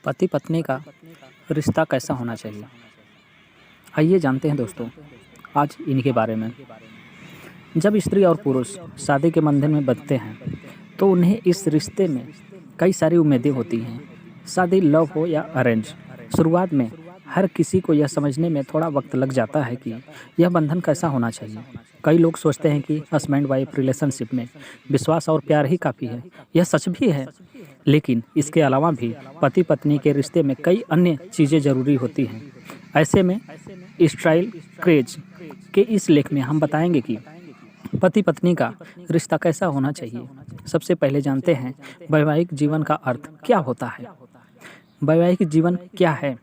पति पत्नी का रिश्ता कैसा होना चाहिए? आइए जानते हैं दोस्तों आज इन्हीं के बारे में। जब स्त्री और पुरुष शादी के बंधन में बंधते हैं तो उन्हें इस रिश्ते में कई सारी उम्मीदें होती हैं। शादी लव हो या अरेंज, शुरुआत में हर किसी को यह समझने में थोड़ा वक्त लग जाता है कि यह बंधन कैसा होना चाहिए। कई लोग सोचते हैं कि हस्बैंड वाइफ रिलेशनशिप में विश्वास और प्यार ही काफ़ी है। यह सच भी है, लेकिन इसके अलावा भी पति पत्नी के रिश्ते में कई अन्य चीज़ें ज़रूरी होती हैं। ऐसे में स्टाइल क्रेज के इस लेख में हम बताएंगे कि पति पत्नी का रिश्ता कैसा होना चाहिए। सबसे पहले जानते हैं वैवाहिक जीवन का अर्थ क्या होता है। वैवाहिक जीवन क्या है?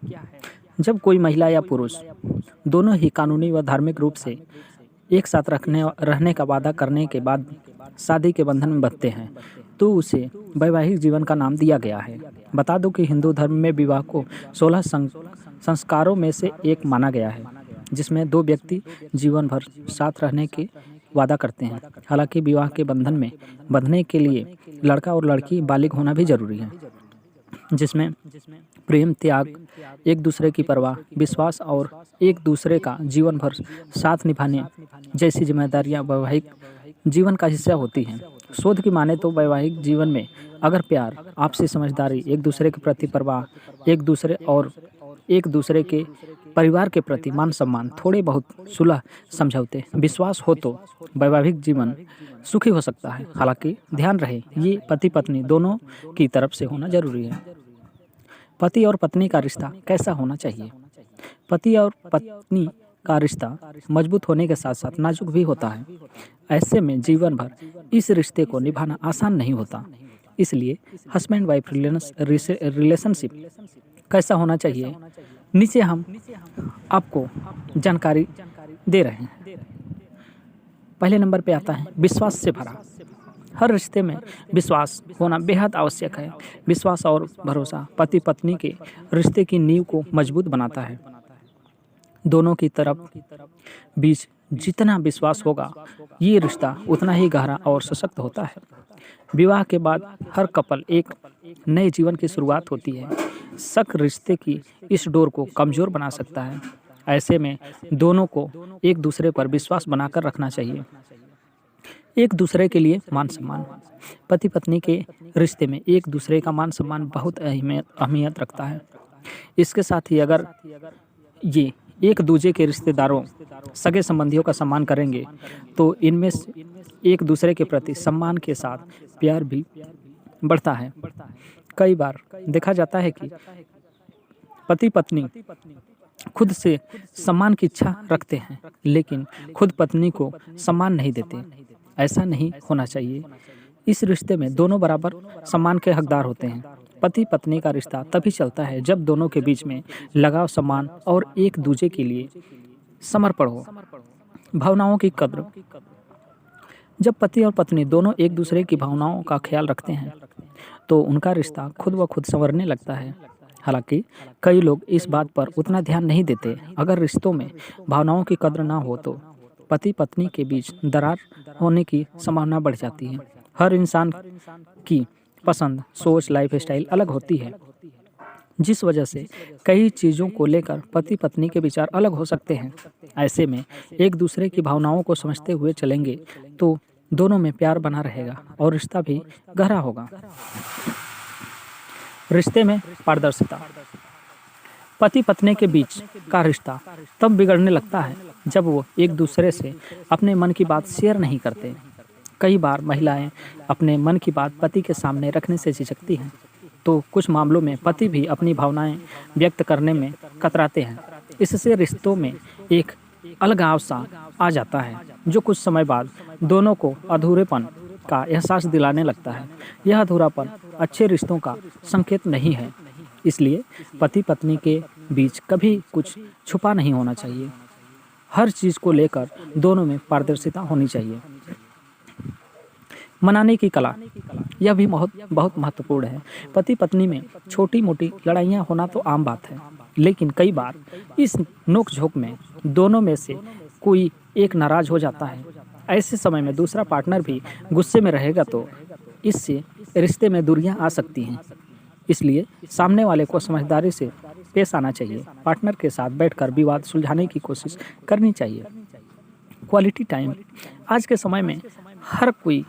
जब कोई महिला या पुरुष दोनों ही कानूनी व धार्मिक रूप से एक साथ रहने का वादा करने के बाद शादी के बंधन में बंधते हैं तो उसे वैवाहिक जीवन का नाम दिया गया है। बता दूं कि हिंदू धर्म में विवाह को 16 संस्कारों में से एक माना गया है, जिसमें दो व्यक्ति जीवन भर साथ रहने के वादा करते हैं। हालांकि विवाह के बंधन में बंधने के लिए लड़का और लड़की बालिग होना भी जरूरी है, जिसमें प्रेम, त्याग, एक दूसरे की परवाह, विश्वास और एक दूसरे का जीवन भर साथ निभाने जैसी जिम्मेदारियां वैवाहिक जीवन का हिस्सा होती हैं। शोध की माने तो वैवाहिक जीवन में अगर प्यार, आपसी समझदारी, एक दूसरे के प्रति परवाह, एक दूसरे के परिवार के प्रति मान सम्मान, थोड़े बहुत सुलह समझौते, विश्वास हो तो वैवाहिक जीवन सुखी हो सकता है। हालांकि ध्यान रहे ये पति पत्नी दोनों की तरफ से होना जरूरी है। पति और पत्नी का रिश्ता कैसा होना चाहिए? पति और पत्नी का रिश्ता मजबूत होने के साथ साथ नाजुक भी होता है। ऐसे में जीवन भर इस रिश्ते को निभाना आसान नहीं होता। इसलिए हस्बैंड वाइफ रिलेशनशिप कैसा होना चाहिए, नीचे हम आपको जानकारी दे रहे हैं। पहले नंबर पे आता है विश्वास से भरा। हर रिश्ते में विश्वास होना बेहद आवश्यक है। विश्वास और भरोसा पति पत्नी के रिश्ते की नींव को मजबूत बनाता है। दोनों की तरफ बीच जितना विश्वास होगा, ये रिश्ता उतना ही गहरा और सशक्त होता है। विवाह के बाद हर कपल एक नए जीवन की शुरुआत होती है। शक रिश्ते की इस डोर को कमजोर बना सकता है। ऐसे में दोनों को एक दूसरे पर विश्वास बनाकर रखना चाहिए। एक दूसरे के लिए मान सम्मान। पति पत्नी के रिश्ते में एक दूसरे का मान सम्मान बहुत अहमियत रखता है। इसके साथ ही अगर ये एक दूसरे के रिश्तेदारों, सगे संबंधियों का सम्मान करेंगे तो इनमें एक दूसरे के प्रति सम्मान के साथ प्यार भी बढ़ता है। कई बार देखा जाता है कि पति पत्नी खुद से सम्मान की इच्छा रखते हैं, लेकिन खुद पत्नी को सम्मान नहीं देते। ऐसा नहीं होना चाहिए। इस रिश्ते में दोनों बराबर सम्मान के हकदार होते हैं। पति पत्नी का रिश्ता तभी चलता है जब दोनों के बीच में लगाव, सम्मान और एक दूसरे के लिए समर्पण हो। भावनाओं की कद्र। जब पति और पत्नी दोनों एक दूसरे की भावनाओं का ख्याल रखते हैं तो उनका रिश्ता खुद ब खुद संवरने लगता है। हालांकि कई लोग इस बात पर उतना ध्यान नहीं देते। अगर रिश्तों में भावनाओं की कद्र ना हो तो पति पत्नी के बीच दरार होने की संभावना बढ़ जाती है। हर इंसान की पसंद, सोच, लाइफ स्टाइल अलग होती है, जिस वजह से कई चीज़ों को लेकर पति पत्नी के विचार अलग हो सकते हैं। ऐसे में एक दूसरे की भावनाओं को समझते हुए चलेंगे तो दोनों में प्यार बना रहेगा और रिश्ता भी गहरा होगा। रिश्ते में पारदर्शिता। पति पत्नी के बीच का रिश्ता तब बिगड़ने लगता है जब वो एक दूसरे से अपने मन की बात शेयर नहीं करते। कई बार महिलाएं अपने मन की बात पति के सामने रखने से झिझकती हैं, तो कुछ मामलों में पति भी अपनी भावनाएं व्यक्त करने में कतराते हैं। इससे रिश्तों में एक अलगाव सा आ जाता है, जो कुछ समय बाद दोनों को अधूरेपन का एहसास दिलाने लगता है। यह अधूरापन अच्छे रिश्तों का संकेत नहीं है। इसलिए पति पत्नी के बीच कभी कुछ छुपा नहीं होना चाहिए। हर चीज़ को लेकर दोनों में पारदर्शिता होनी चाहिए। मनाने की कला, यह भी बहुत महत्वपूर्ण है। पति पत्नी में छोटी मोटी लड़ाइयाँ होना तो आम बात है, लेकिन कई बार इस नोक-झोंक में दोनों में से कोई एक नाराज हो जाता है। ऐसे समय में दूसरा पार्टनर भी गुस्से में रहेगा तो इससे रिश्ते में दूरियां आ सकती हैं। इसलिए सामने वाले को समझदारी से पेश आना चाहिए। पार्टनर के साथ बैठकर विवाद सुलझाने की कोशिश करनी चाहिए। Quality time. आज के समय में हर कोई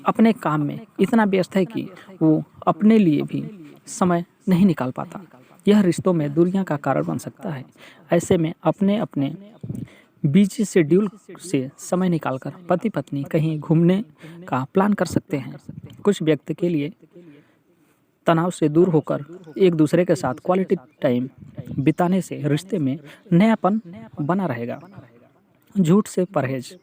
अपने काम में इतना व्यस्त है कि वो अपने लिए भी समय नहीं निकाल पाता। यह रिश्तों में दूरियां का कारण बन सकता है। ऐसे में अपने अपने बिजी शेड्यूल से समय निकालकर पति पत्नी कहीं घूमने का प्लान कर सकते हैं। कुछ व्यक्ति के लिए तनाव से दूर होकर एक दूसरे के साथ क्वालिटी टाइम बिताने से रिश्ते में नयापन बना रहेगा। झूठ से परहेज।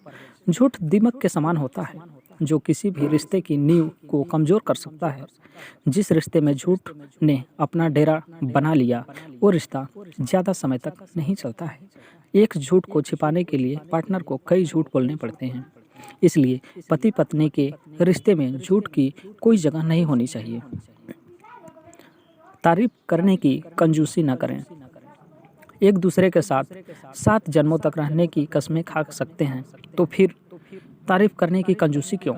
झूठ दीमक के समान होता है जो किसी भी रिश्ते की नींव को कमजोर कर सकता है। जिस रिश्ते में झूठ ने अपना डेरा बना लिया वो रिश्ता ज़्यादा समय तक नहीं चलता है। एक झूठ को छिपाने के लिए पार्टनर को कई झूठ बोलने पड़ते हैं। इसलिए पति पत्नी के रिश्ते में झूठ की कोई जगह नहीं होनी चाहिए। तारीफ करने की कंजूसी न करें। एक दूसरे के साथ 7 जन्मों तक रहने की कस्में खा सकते हैं तो फिर तारीफ करने की कंजूसी क्यों?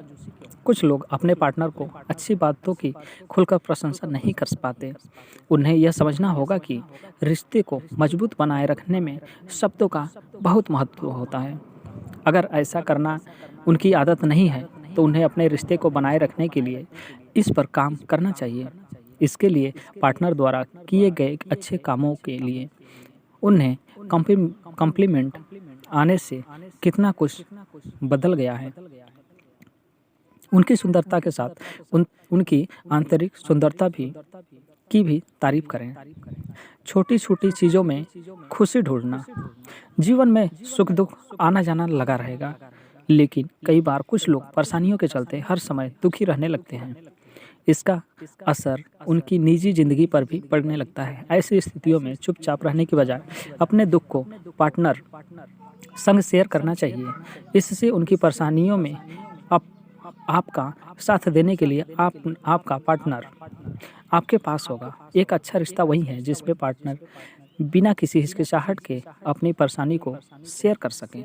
कुछ लोग अपने पार्टनर को अच्छी बातों की खुलकर प्रशंसा नहीं कर पाते। उन्हें यह समझना होगा कि रिश्ते को मजबूत बनाए रखने में शब्दों का बहुत महत्व होता है। अगर ऐसा करना उनकी आदत नहीं है तो उन्हें अपने रिश्ते को बनाए रखने के लिए इस पर काम करना चाहिए। इसके लिए पार्टनर द्वारा किए गए अच्छे कामों के लिए उन्हें कॉम्प्लीमेंट आने से कितना कुछ बदल गया है। उनकी सुंदरता के साथ उनकी आंतरिक सुंदरता की भी तारीफ करें। छोटी छोटी चीज़ों में खुशी ढूंढना। जीवन में सुख दुख आना जाना लगा रहेगा, लेकिन कई बार कुछ लोग परेशानियों के चलते हर समय दुखी रहने लगते हैं। इसका असर उनकी निजी जिंदगी पर भी पड़ने लगता है। ऐसी स्थितियों में चुपचाप रहने की बजाय अपने दुख को पार्टनर संग शेयर करना चाहिए। इससे उनकी परेशानियों में आपका साथ देने के लिए आपका पार्टनर आपके पास होगा। एक अच्छा रिश्ता वही है जिसमें पार्टनर बिना किसी हिचकिचाहट के अपनी परेशानी को शेयर कर सकें।